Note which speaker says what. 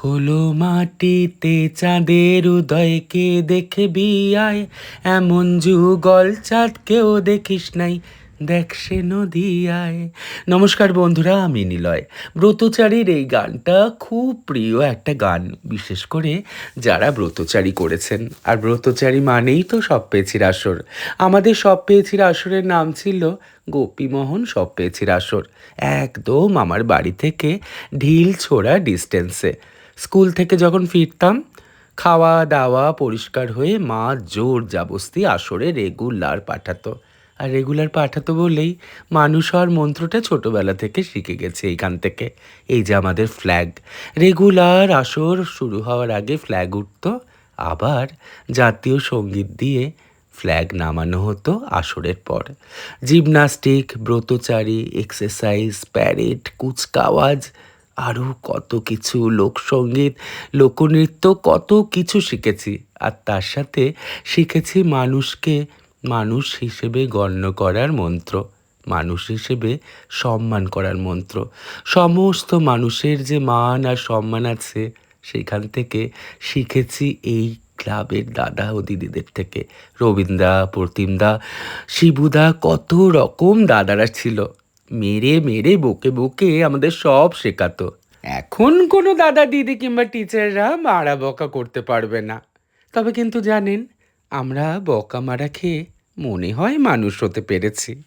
Speaker 1: হলো মাটিতে চাঁদের উদয়কে দেখবি আয়, এমন যুগল চাঁদ কেউ দেখিস নাই, দেখ সে নদিয়ায়। নমস্কার বন্ধুরা, আমি নিলয়। ব্রতচারীর এই গানটা খুব প্রিয় একটা গান, বিশেষ করে যারা ব্রতচারী করেছেন। আর ব্রতচারী মানেই তো সব পেয়েছির আসর। আমাদের সব পেয়েছির আসরের নাম ছিল গোপীমোহন সব পেয়েছির আসর। একদম আমার বাড়ি থেকে ঢিল ছোড়া ডিস্টেন্সে। স্কুল থেকে যখন ফিরতাম, খাওয়া দাওয়া পরিষ্কার হয়ে মা জোর জাবস্তি আসরে রেগুলার পাঠাতো। আর রেগুলার পাঠাতো বলেই মানুষ হওয়ার মন্ত্রটা ছোটবেলা থেকে শিখে গেছে এইখান থেকে। এই যে আমাদের ফ্ল্যাগ, রেগুলার আসর শুরু হওয়ার আগে ফ্ল্যাগ উঠতো, আবার জাতীয় সঙ্গীত দিয়ে ফ্ল্যাগ নামানো হতো আসরের পর। জিমনাস্টিক, ব্রতচারী, এক্সারসাইজ, প্যারেড, কুচকাওয়াজ, আরও কত কিছু, লোকসঙ্গীত, লোকনৃত্য, কত কিছু শিখেছি। আর তার সাথে শিখেছি মানুষকে মানুষ হিসেবে গণ্য করার মন্ত্র, মানুষ হিসেবে সম্মান করার মন্ত্র। সমস্ত মানুষের যে মান আর সম্মান আছে, সেখান থেকে শিখেছি এই ক্লাবের দাদা ও দিদিদের থেকে। রবীন্দ্রা, প্রতিমদা, শিবুদা, কত রকম দাদারা ছিল। মেরে মেরে বকে বকে আমাদের সব শেখাতো। এখন কোনো দাদা দিদি কিংবা টিচাররা মারা বকা করতে পারবে না। তবে কিন্তু জানেন, আমরা বকা মারা খেয়ে মনে হয় মানুষ হতে পেরেছি।